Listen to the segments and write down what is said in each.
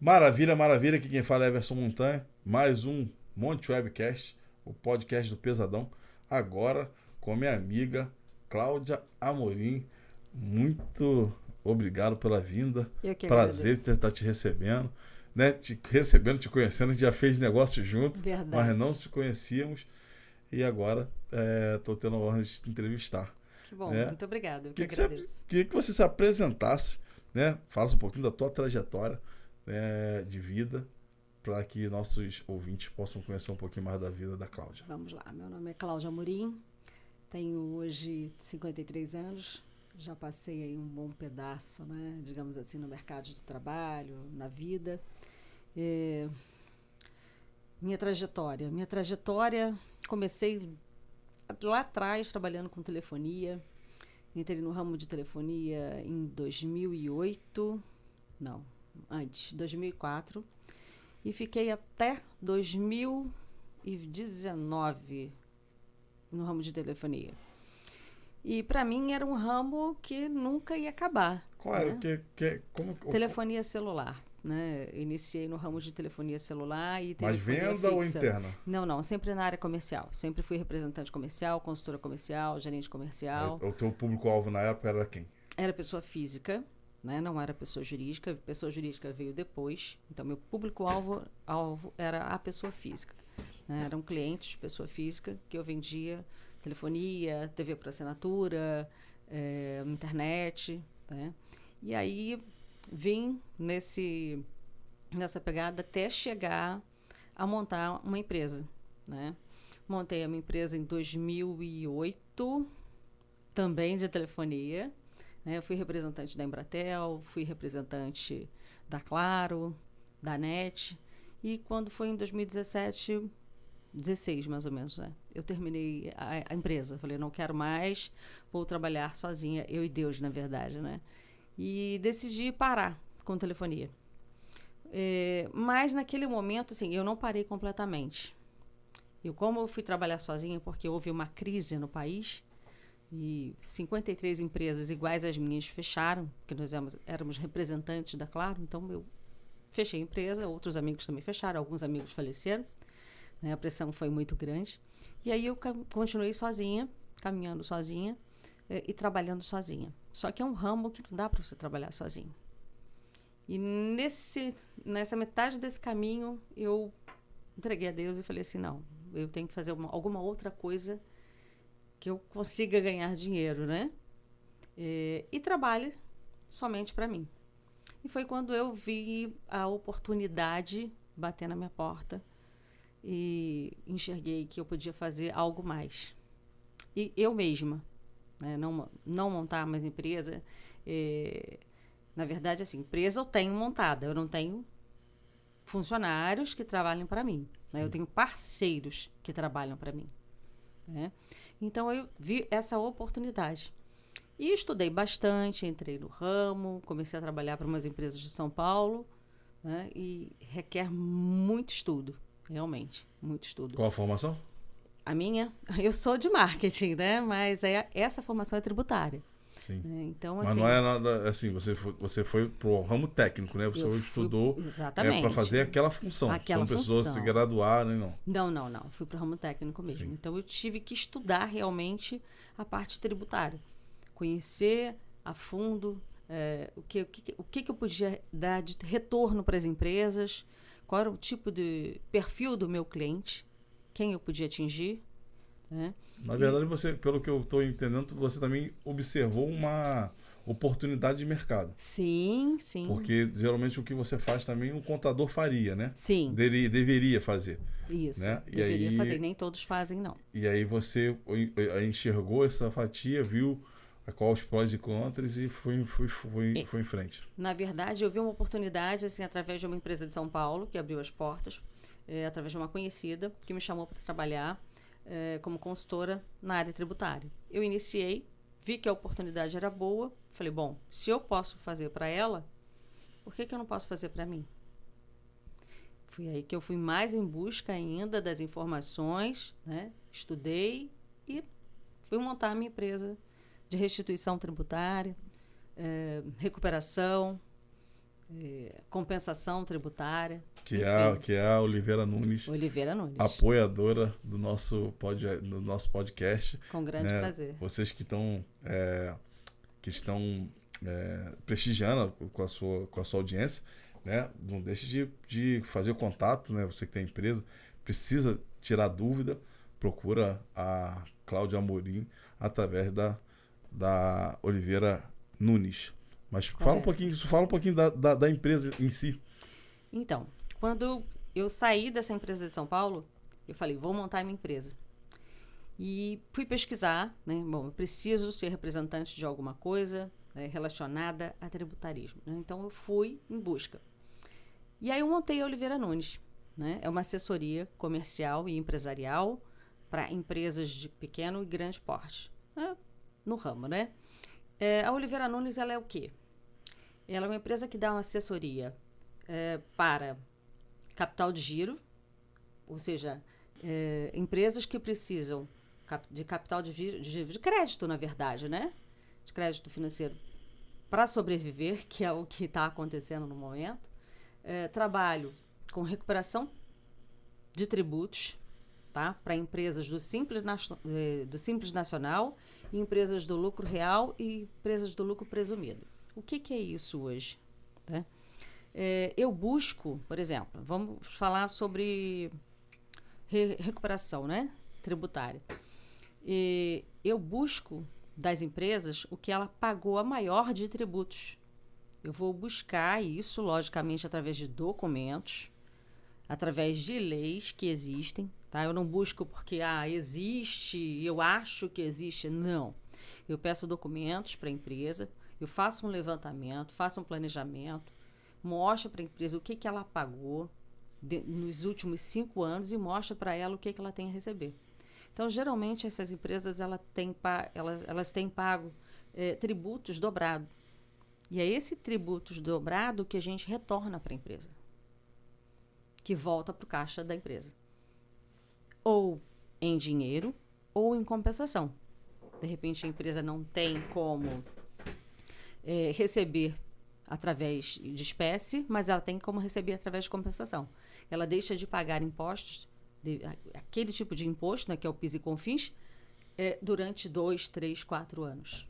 Maravilha, maravilha. Aqui quem fala é Everson Montanha. Mais um Monte Webcast, o podcast do Pesadão. Agora com minha amiga Cláudia Amorim. Muito obrigado pela vinda. Eu que Prazer agradeço. estar te recebendo. Né? Te recebendo, te conhecendo. A gente já fez negócio junto, Verdade. mas não nos conhecíamos. E agora estou tendo a honra de te entrevistar. Que bom, Né? muito obrigada. Eu que Queria agradeço. que você se apresentasse, né? Falasse um pouquinho da tua trajetória, de vida, para que nossos ouvintes possam conhecer um pouquinho mais da vida da Cláudia. Vamos lá, meu nome é Cláudia Amorim, tenho hoje 53 anos, já passei aí um bom pedaço, né, digamos assim, no mercado de trabalho, na vida. Minha trajetória, comecei lá atrás trabalhando com telefonia, entrei no ramo de telefonia em 2008, não, antes, 2004, e fiquei até 2019 no ramo de telefonia. E para mim era um ramo que nunca ia acabar. Qual era? Né? Como, Telefonia celular. Né? Iniciei no ramo de telefonia celular e mas telefonia venda fixa. ou interna? Não, sempre na área comercial. Sempre fui representante comercial, consultora comercial, gerente comercial. O teu público-alvo na época era quem? Era pessoa física, né? Não era pessoa jurídica. Pessoa jurídica veio depois. Então, meu público-alvo era a pessoa física. Né? Eram clientes de pessoa física que eu vendia telefonia, TV por assinatura, internet. Né? E aí vim nessa pegada até chegar a montar uma empresa. Né? Montei a minha empresa em 2008, também de telefonia. Eu fui representante da Embratel, fui representante da Claro, da NET. E quando foi em 2017, 16 mais ou menos, né? Eu terminei a empresa. Falei, não quero mais, vou trabalhar sozinha, eu e Deus, na verdade, né? E decidi parar com telefonia. Mas naquele momento, assim, eu não parei completamente. Como eu fui trabalhar sozinha, porque houve uma crise no país, e 53 empresas iguais às minhas fecharam, porque nós éramos representantes da Claro, então eu fechei a empresa, outros amigos também fecharam, alguns amigos faleceram, né? A pressão foi muito grande. E aí eu continuei sozinha, caminhando sozinha e trabalhando sozinha. Só que é um ramo que não dá para você trabalhar sozinho. E nessa metade desse caminho, eu entreguei a Deus e falei assim, não, eu tenho que fazer alguma outra coisa que eu consiga ganhar dinheiro, né? E trabalhe somente para mim. E foi quando eu vi a oportunidade bater na minha porta e enxerguei que eu podia fazer algo mais. E eu mesma, né? Não montar mais empresa. Na verdade, assim, empresa eu tenho montada, eu não tenho funcionários que trabalhem para mim. Né? Eu tenho parceiros que trabalham para mim. Né? Então, eu vi essa oportunidade. E estudei bastante, entrei no ramo, comecei a trabalhar para umas empresas de São Paulo, né? E requer muito estudo, realmente, muito estudo. Qual a formação? A minha? Eu sou de marketing, né? Mas essa formação é tributária. Sim. Né? Então, mas assim, não é nada assim, você foi pro ramo técnico, né? Você estudou para fazer aquela função. Você não precisou se graduar, né? Não. Fui pro ramo técnico mesmo. Sim. Então eu tive que estudar realmente a parte tributária. Conhecer a fundo o que eu podia dar de retorno para as empresas, qual era o tipo de perfil do meu cliente, quem eu podia atingir. Né? Na verdade, você, pelo que eu estou entendendo, você também observou uma oportunidade de mercado. Sim. Porque geralmente o que você faz também um contador faria, né? Sim. Deveria fazer. Isso, né? deveria fazer. Nem todos fazem, não. E aí você enxergou essa fatia, viu qual os prós e contras e foi em frente. Na verdade, eu vi uma oportunidade assim, através de uma empresa de São Paulo, que abriu as portas, através de uma conhecida, que me chamou para trabalhar como consultora na área tributária. Eu iniciei, vi que a oportunidade era boa, falei, bom, se eu posso fazer para ela, por que eu não posso fazer para mim? Foi aí que eu fui mais em busca ainda das informações, né? Estudei e fui montar a minha empresa de restituição tributária, recuperação, compensação tributária. Que é a Oliveira Nunes. Oliveira Nunes. Apoiadora do nosso podcast. Com grande prazer. Vocês que estão prestigiando com a sua audiência, né? Não deixe de fazer o contato, né? Você que tem empresa, precisa tirar dúvida, procura a Cláudia Amorim através da Oliveira Nunes. Mas fala um pouquinho da empresa em si. Então, quando eu saí dessa empresa de São Paulo, eu falei, vou montar minha empresa. E fui pesquisar, né? Bom, eu preciso ser representante de alguma coisa, né, relacionada a tributarismo, né? Então, eu fui em busca. E aí eu montei a Oliveira Nunes, né? É uma assessoria comercial e empresarial para empresas de pequeno e grande porte, né? No ramo, né? A Oliveira Nunes, ela é o quê? Ela é uma empresa que dá uma assessoria para capital de giro, ou seja, empresas que precisam de capital de crédito, na verdade, né? De crédito financeiro para sobreviver, que é o que está acontecendo no momento. Trabalho com recuperação de tributos, tá? Para empresas do Simples Nacional, e empresas do lucro real e empresas do lucro presumido. O que é isso hoje? Tá? Eu busco, por exemplo, vamos falar sobre recuperação, né? Tributária. Eu busco das empresas o que ela pagou a maior de tributos. Eu vou buscar isso, logicamente, através de documentos, através de leis que existem. Tá? Eu não busco porque existe, eu acho que existe. Não. Eu peço documentos para a empresa, eu faço um levantamento, faço um planejamento, mostro para a empresa o que ela pagou nos últimos 5 anos e mostro para ela o que ela tem a receber. Então, geralmente, essas empresas elas têm pago tributos dobrados. E é esse tributos dobrado que a gente retorna para a empresa, que volta para o caixa da empresa. Ou em dinheiro, ou em compensação. De repente, a empresa não tem como receber através de espécie, mas ela tem como receber através de compensação. Ela deixa de pagar impostos, aquele tipo de imposto, né, que é o PIS e CONFINS, durante 2, 3, 4 anos.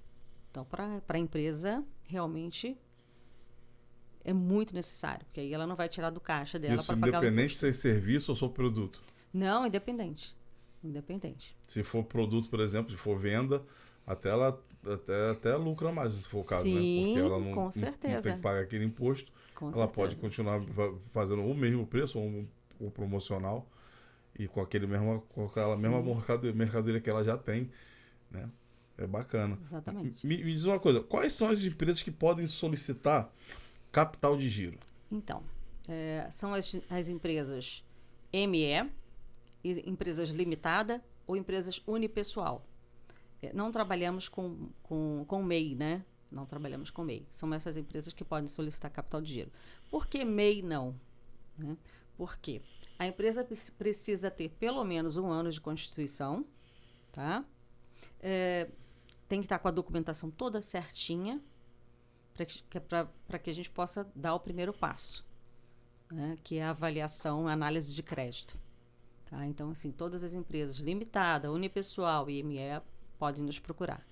Então, para a empresa, realmente é muito necessário, porque aí ela não vai tirar do caixa dela para pagar o imposto. Independente se é serviço ou só produto? Não, independente. Se for produto, por exemplo, se for venda, até lucra mais, se for o caso, sim, né? Porque ela com certeza. Não tem que pagar aquele imposto. Com ela certeza. Pode continuar fazendo o mesmo preço, ou o promocional, e com aquela mesma mercadoria que ela já tem, né? É bacana. Exatamente. Me diz uma coisa, quais são as empresas que podem solicitar capital de giro? Então, são as empresas ME, empresas limitada ou empresas unipessoal. Não trabalhamos com MEI, né? Não trabalhamos com MEI. São essas empresas que podem solicitar capital de giro. Por que MEI não? Né? Porque a empresa precisa ter pelo menos 1 ano de constituição, tá? Tem que estar com a documentação toda certinha para que a gente possa dar o primeiro passo, né? Que é a avaliação, a análise de crédito. Tá? Então, assim, todas as empresas limitada, unipessoal e ME podem nos procurar.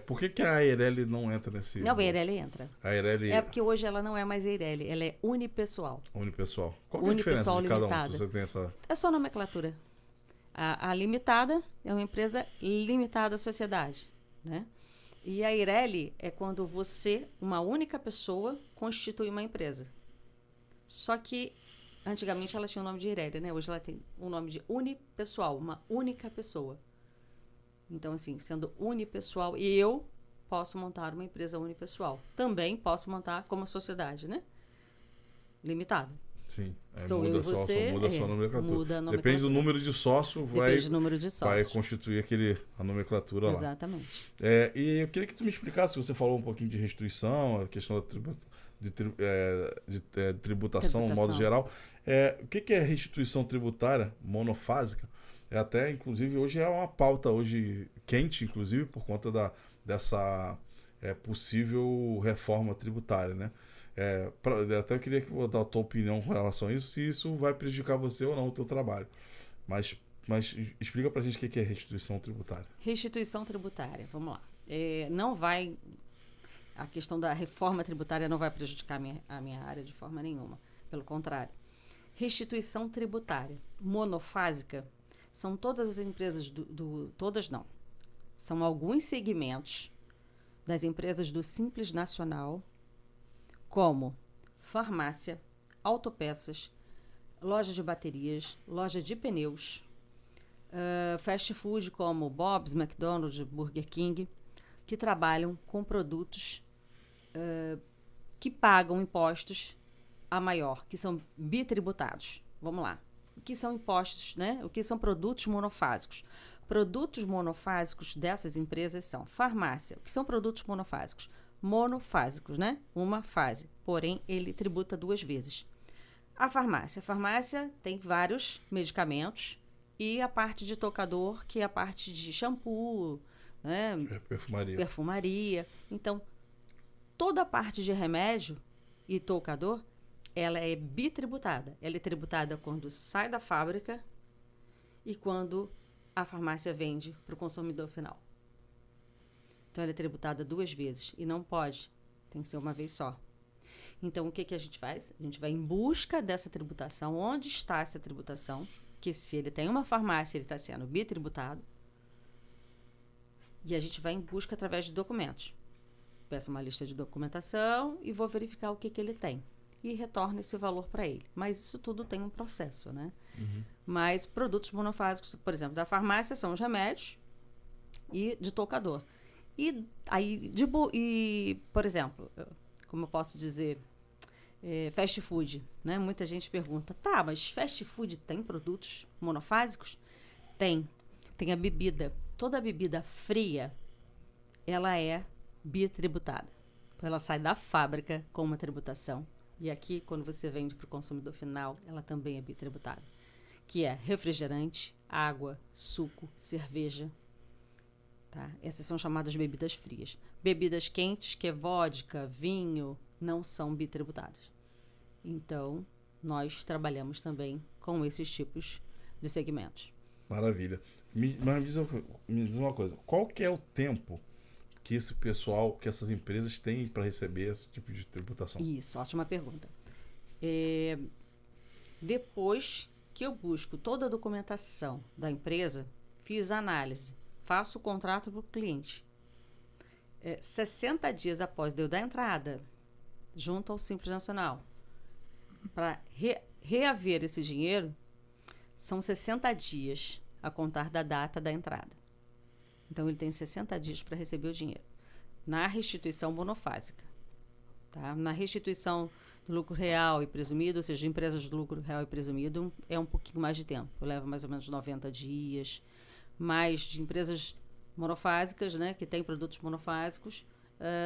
Por que a Eireli não entra nesse... Não, a Eireli entra. A Eireli... É porque hoje ela não é mais Eireli, ela é unipessoal. Unipessoal. Qual que é a diferença de cada um? Se você tem essa... É só nomenclatura. A limitada é uma empresa limitada à sociedade, né? E a Eireli é quando você, uma única pessoa, constitui uma empresa. Só que antigamente ela tinha o nome de Eireli, né? Hoje ela tem o nome de unipessoal, uma única pessoa. Então, assim, sendo unipessoal, e eu posso montar uma empresa unipessoal. Também posso montar como sociedade, né? Limitada. Sim, muda só a nomenclatura. Depende do número de sócio, vai constituir a nomenclatura lá. Exatamente. E eu queria que tu me explicasse, você falou um pouquinho de restituição, a questão de tributação, no modo geral. O que é restituição tributária monofásica? Até, inclusive, hoje é uma pauta quente, inclusive, por conta dessa possível reforma tributária, né? Até eu queria dar a tua opinião com relação a isso, se isso vai prejudicar você ou não, o teu trabalho. Mas explica pra gente o que é restituição tributária. Restituição tributária, vamos lá. Não vai... A questão da reforma tributária não vai prejudicar a minha área de forma nenhuma. Pelo contrário. Restituição tributária monofásica são todas as empresas todas não. São alguns segmentos das empresas do Simples Nacional, como farmácia, autopeças, loja de baterias, loja de pneus, fast food como Bob's, McDonald's, Burger King, que trabalham com produtos que pagam impostos a maior, que são bitributados. Vamos lá. O que são impostos, né? O que são produtos monofásicos? Produtos monofásicos dessas empresas são farmácia. O que são produtos monofásicos? Monofásicos, né? Uma fase. Porém, ele tributa 2 vezes. A farmácia tem vários medicamentos e a parte de tocador, que é a parte de shampoo, né? Perfumaria. Então, toda a parte de remédio e tocador, ela é bitributada. Ela é tributada quando sai da fábrica e quando a farmácia vende para o consumidor final. Então, ela é tributada 2 vezes e não pode. Tem que ser uma vez só. Então, o que a gente faz? A gente vai em busca dessa tributação. Onde está essa tributação? Que se ele tem uma farmácia, ele está sendo bitributado. E a gente vai em busca através de documentos. Peço uma lista de documentação e vou verificar o que ele tem. E retorno esse valor para ele. Mas isso tudo tem um processo, né? Uhum. Mas produtos monofásicos, por exemplo, da farmácia são os remédios e de tocador. E aí, por exemplo, como eu posso dizer, fast food, né? Muita gente pergunta, tá, mas fast food tem produtos monofásicos? Tem. Tem a bebida. Toda bebida fria, ela é bitributada. Ela sai da fábrica com uma tributação. E aqui, quando você vende para o consumidor final, ela também é bitributada. Que é refrigerante, água, suco, cerveja. Tá? Essas são chamadas bebidas frias. Bebidas quentes, que é vodka, vinho, não são bitributadas. Então, nós trabalhamos também com esses tipos de segmentos. Maravilha. Mas me diz uma coisa, qual que é o tempo que esse pessoal, que essas empresas têm para receber esse tipo de tributação? Isso, ótima pergunta. Depois que eu busco toda a documentação da empresa, fiz a análise, faço o contrato para o cliente. 60 dias após eu dar entrada, junto ao Simples Nacional, para reaver esse dinheiro, são 60 dias a contar da data da entrada. Então, ele tem 60 dias para receber o dinheiro. Na restituição monofásica. Tá? Na restituição do lucro real e presumido, ou seja, de empresas do lucro real e presumido, é um pouquinho mais de tempo. Leva mais ou menos 90 dias. Mas de empresas monofásicas, né, que têm produtos monofásicos,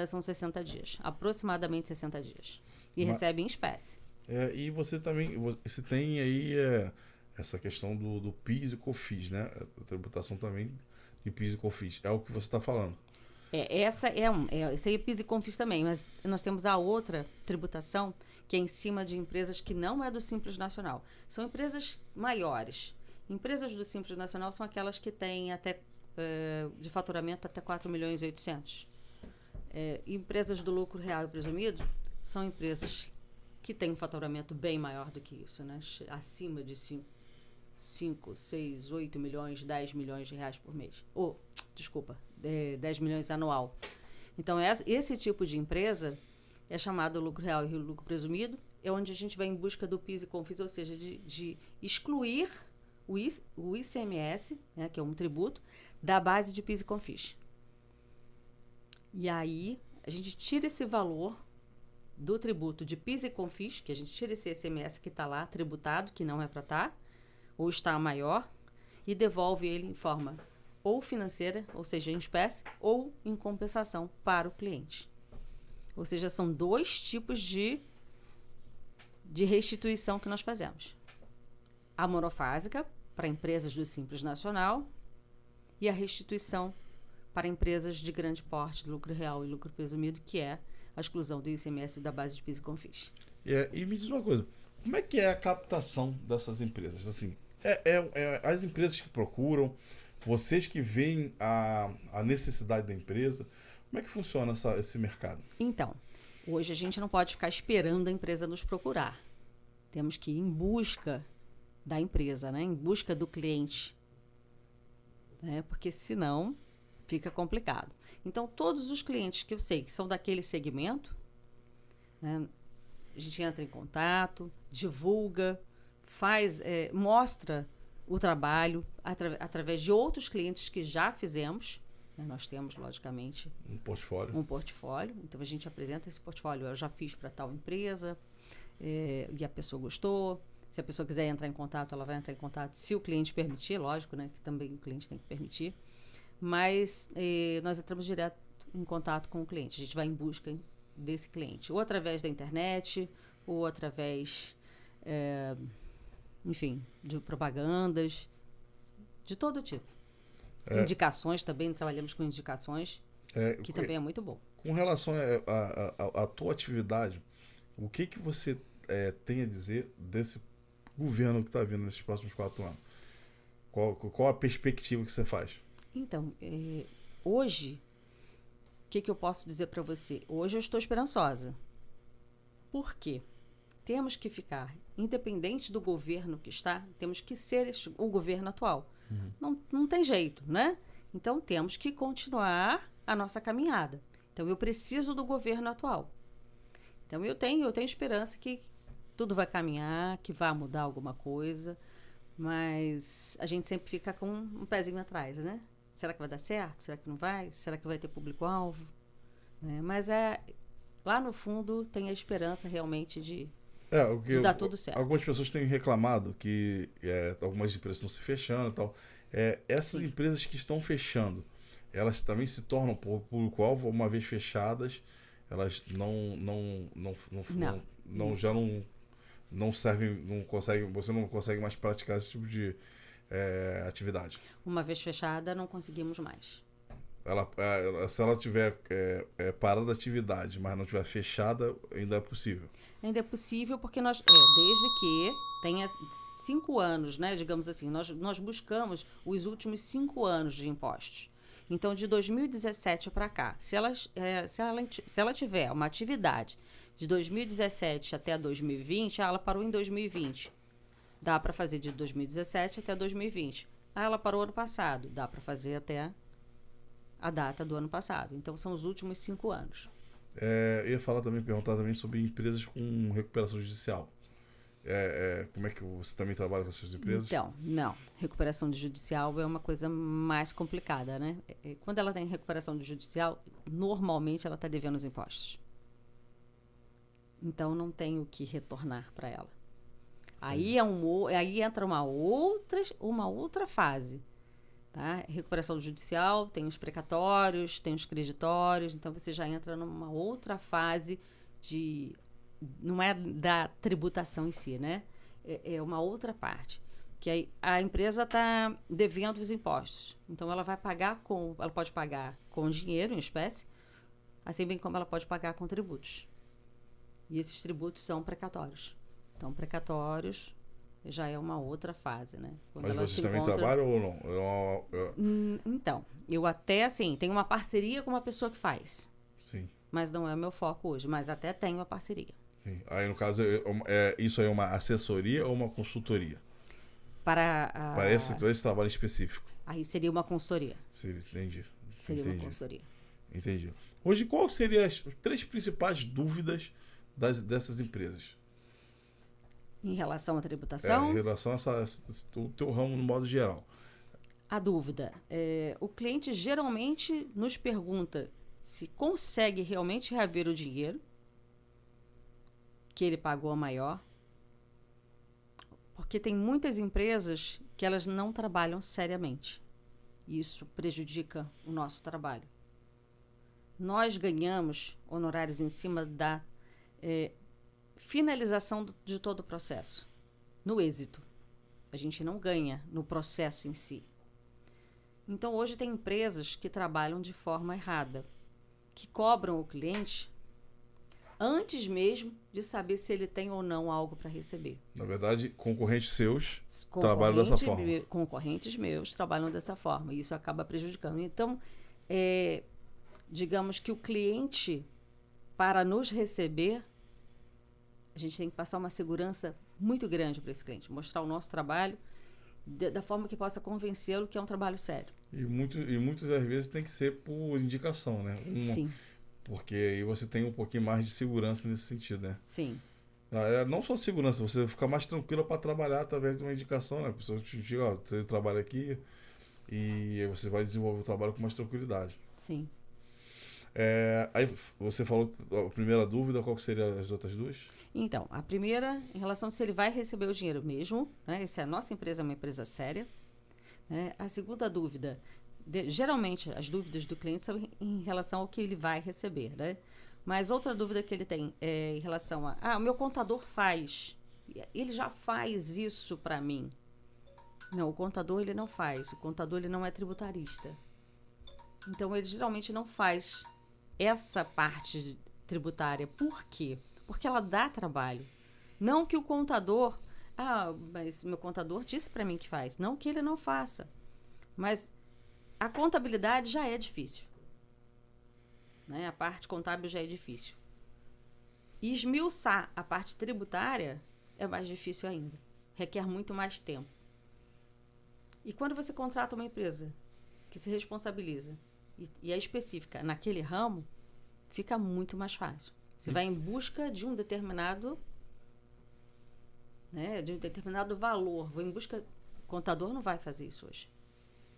são 60 dias. Aproximadamente 60 dias. E recebe em espécie. E você também, você tem aí essa questão do PIS e COFINS, né? A tributação também de PIS e COFINS. É o que você está falando. Esse aí é PIS e COFINS também, mas nós temos a outra tributação que é em cima de empresas que não é do Simples Nacional. São empresas maiores. Empresas do Simples Nacional são aquelas que têm até de faturamento até 4.800.000. Empresas do lucro real e presumido são empresas que têm um faturamento bem maior do que isso, né? Acima de 5, 6, 8 milhões, 10 milhões de reais por mês. 10 milhões anual. Então, esse tipo de empresa é chamado lucro real e lucro presumido, é onde a gente vai em busca do PIS e COFINS, ou seja, de excluir o ICMS, né, que é um tributo, da base de PIS e COFINS. E aí, a gente tira esse valor do tributo de PIS e COFINS, que a gente tira esse ICMS que está lá tributado, que não é para estar, ou está maior, e devolve ele em forma ou financeira, ou seja, em espécie, ou em compensação para o cliente. Ou seja, são 2 tipos de restituição que nós fazemos. A monofásica, para empresas do Simples Nacional, e a restituição para empresas de grande porte, lucro real e lucro presumido, que é a exclusão do ICMS da base de PIS e COFINS. E me diz uma coisa, como é que é a captação dessas empresas? Assim, as empresas que procuram, vocês que veem a necessidade da empresa, como é que funciona esse mercado? Então, hoje a gente não pode ficar esperando a empresa nos procurar. Temos que ir em busca da empresa, né? Em busca do cliente. Né? Porque senão fica complicado. Então, todos os clientes que eu sei que são daquele segmento, né? A gente entra em contato, divulga, mostra o trabalho através de outros clientes que já fizemos. Né? Nós temos, logicamente, um portfólio. Então, a gente apresenta esse portfólio. Eu já fiz para tal empresa e a pessoa gostou. Se a pessoa quiser entrar em contato, ela vai entrar em contato, se o cliente permitir, lógico, né? Que também o cliente tem que permitir. Mas nós entramos direto em contato com o cliente. A gente vai em busca desse cliente. Ou através da internet, ou através, enfim, de propagandas, de todo tipo. Indicações também, trabalhamos com indicações, que também é muito bom. Com relação à tua atividade, o que você tem a dizer desse governo que está vindo nesses próximos 4 anos? Qual a perspectiva que você faz? Então, hoje, o que eu posso dizer para você? Hoje eu estou esperançosa. Por quê? Temos que ficar, independente do governo que está, temos que ser o governo atual. Não tem jeito, né? Então, temos que continuar a nossa caminhada. Então, eu preciso do governo atual. Então, eu tenho esperança que tudo vai caminhar, que vai mudar alguma coisa, mas a gente sempre fica com um pezinho atrás, né? Será que vai dar certo? Será que não vai? Será que vai ter público-alvo? Mas lá no fundo tem a esperança realmente de dar tudo certo. Algumas pessoas têm reclamado que algumas empresas estão se fechando e tal. Essas Sim. empresas que estão fechando, elas também se tornam público-alvo, uma vez fechadas, elas não servem, você não consegue mais praticar esse tipo de atividade. Uma vez fechada, não conseguimos mais. Se ela tiver parada a atividade, mas não tiver fechada, ainda é possível. Ainda é possível porque desde que tenha 5 anos, né, digamos assim, nós buscamos os últimos 5 anos de impostos. Então, de 2017 para cá, se ela tiver uma atividade de 2017 até 2020, ela parou em 2020. Dá para fazer de 2017 até 2020. Ela parou ano passado. Dá para fazer até a data do ano passado. Então, são os últimos 5 anos. Eu ia perguntar também sobre empresas com recuperação judicial. Como é que você também trabalha com essas empresas? Então, não. Recuperação judicial é uma coisa mais complicada, né? Quando ela tem recuperação judicial, normalmente ela está devendo os impostos. Então, não tem o que retornar para ela. Aí entra uma outra fase. Tá? Recuperação judicial, tem os precatórios, tem os creditórios, então você já entra numa outra fase não é da tributação em si, né? É uma outra parte. Que aí a empresa está devendo os impostos. Então ela pode pagar com dinheiro, em espécie, assim bem como ela pode pagar com tributos. E esses tributos são precatórios. Então, precatórios já é uma outra fase, né? Mas vocês também trabalham ou não? Então, eu até, assim, tenho uma parceria com uma pessoa que faz. Sim. Mas não é o meu foco hoje, mas até tenho uma parceria. Sim. Aí, no caso, isso aí é uma assessoria ou uma consultoria? Para esse trabalho específico. Aí seria uma consultoria. Entendi. Uma consultoria. Entendi. Hoje, qual seriam as 3 principais dúvidas dessas empresas? Em relação à tributação? Em relação ao teu ramo no modo geral. A dúvida. O cliente geralmente nos pergunta se consegue realmente reaver o dinheiro que ele pagou a maior. Porque tem muitas empresas que elas não trabalham seriamente. Isso prejudica o nosso trabalho. Nós ganhamos honorários em cima da finalização de todo o processo, no êxito. A gente não ganha no processo em si. Então, hoje tem empresas que trabalham de forma errada, que cobram o cliente antes mesmo de saber se ele tem ou não algo para receber. Na verdade, concorrentes seus trabalham dessa forma. Concorrentes meus trabalham dessa forma, e isso acaba prejudicando. Então, digamos que o cliente, para nos receber, a gente tem que passar uma segurança muito grande para esse cliente, mostrar o nosso trabalho da forma que possa convencê-lo que é um trabalho sério. E muitas das vezes tem que ser por indicação, né? Sim. Porque aí você tem um pouquinho mais de segurança nesse sentido, né? Sim. Não só segurança, você ficar mais tranquila para trabalhar através de uma indicação, né? A pessoa te diga, ó, você trabalha aqui e você vai desenvolver o trabalho com mais tranquilidade. Sim. Aí você falou a primeira dúvida, qual que seriam as outras duas? Então, a primeira, em relação a se ele vai receber o dinheiro mesmo, né? Se a nossa empresa é uma empresa séria. Né? A segunda dúvida, geralmente as dúvidas do cliente são em relação ao que ele vai receber, né? Mas outra dúvida que ele tem é em relação o meu contador faz, ele já faz isso para mim. Não, o contador ele não faz, o contador ele não é tributarista. Então ele geralmente não faz essa parte tributária. Por quê? Porque ela dá trabalho. Não que o contador, mas meu contador disse para mim que faz. Não que ele não faça. Mas a contabilidade já é difícil. Né? A parte contábil já é difícil. E esmiuçar a parte tributária é mais difícil ainda. Requer muito mais tempo. E quando você contrata uma empresa que se responsabiliza e é específica naquele ramo, fica muito mais fácil. Você vai em busca de um determinado, né, de um determinado valor. Vou em busca. O contador não vai fazer isso hoje.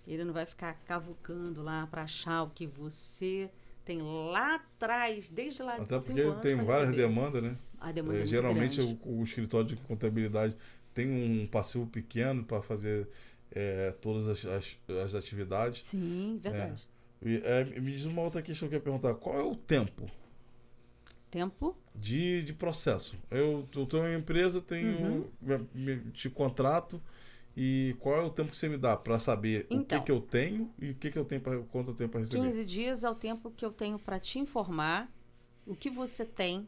Ele não vai ficar cavucando lá para achar o que você tem lá atrás, desde lá de 5 anos. Até porque tem várias demandas, né? A demanda é geralmente muito grande. o escritório de contabilidade tem um passivo pequeno para fazer todas as atividades. Sim, verdade. Me diz uma outra questão que eu ia perguntar. Qual é o tempo? Tempo? De processo. Eu tenho uma empresa, te contrato, e qual é o tempo que você me dá para saber o que eu tenho e quanto eu tenho para receber? 15 dias é o tempo que eu tenho para te informar o que você tem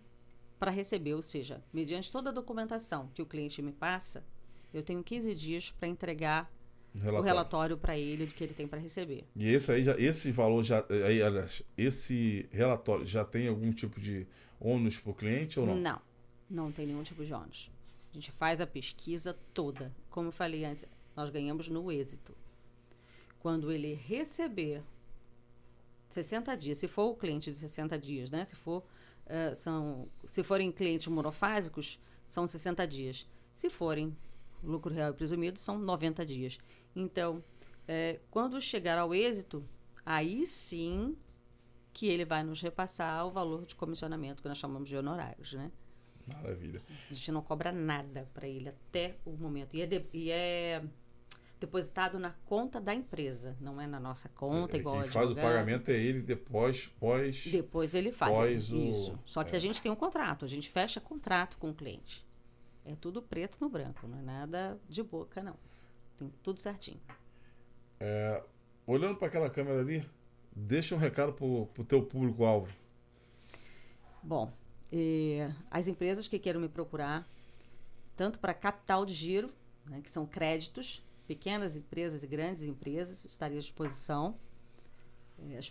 para receber, ou seja, mediante toda a documentação que o cliente me passa, eu tenho 15 dias para entregar o relatório para ele do que ele tem para receber. E esse valor esse relatório já tem algum tipo de ônus para o cliente ou não? Não tem nenhum tipo de ônus. A gente faz a pesquisa toda. Como eu falei antes, nós ganhamos no êxito. Quando ele receber 60 dias, se for o cliente de 60 dias, né? Se forem clientes monofásicos, são 60 dias. Se forem lucro real e presumido, são 90 dias. Então, quando chegar ao êxito, aí sim que ele vai nos repassar o valor de comissionamento, que nós chamamos de honorários, né? Maravilha. A gente não cobra nada para ele até o momento. E é depositado na conta da empresa, não é na nossa conta, igual quem faz o pagamento é ele depois ele faz isso. Só que a gente tem um contrato, a gente fecha contrato com o cliente. É tudo preto no branco, não é nada de boca, não. Tem tudo certinho. Olhando para aquela câmera ali, deixa um recado pro teu público-alvo. Bom, as empresas que queiram me procurar, tanto para capital de giro, né, que são créditos, pequenas empresas e grandes empresas, estaria à disposição.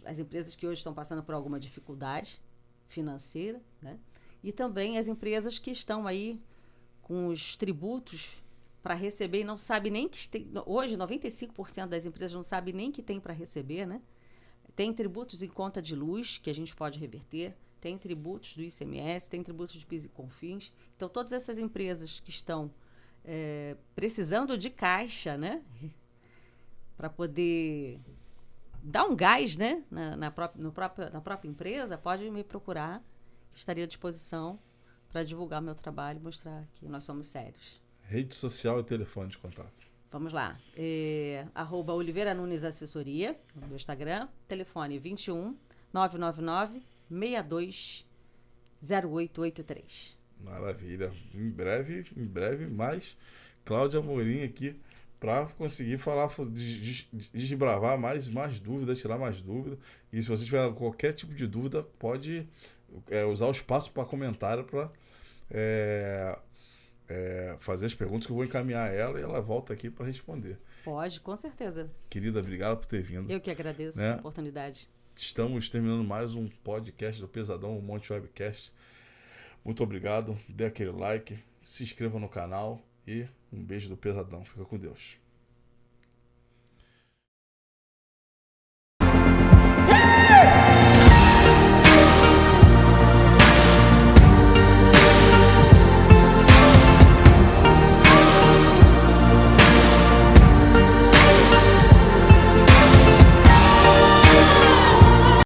As empresas que hoje estão passando por alguma dificuldade financeira, né? E também as empresas que estão aí com os tributos para receber e não sabem nem que tem. Hoje, 95% das empresas não sabem nem que tem para receber, né? Tem tributos em conta de luz que a gente pode reverter, tem tributos do ICMS, tem tributos de PIS e CONFINS. Então, todas essas empresas que estão precisando de caixa, né? Para poder dar um gás, né? Na própria empresa, pode me procurar. Estaria à disposição para divulgar meu trabalho e mostrar que nós somos sérios. Rede social e telefone de contato. Vamos lá. @Oliveira Nunes Assessoria, no meu Instagram. Telefone 21 999 62 0883. Maravilha. Em breve, mais Cláudia Amorim aqui para conseguir falar, desbravar mais dúvidas, tirar mais dúvidas. E se você tiver qualquer tipo de dúvida, pode usar o espaço para comentário para fazer as perguntas que eu vou encaminhar a ela e ela volta aqui para responder. Pode, com certeza. Querida, obrigado por ter vindo. Eu que agradeço né? a oportunidade. Estamos terminando mais um podcast do Pesadão, o Monte Webcast. Muito obrigado, dê aquele like, se inscreva no canal e um beijo do Pesadão. Fica com Deus.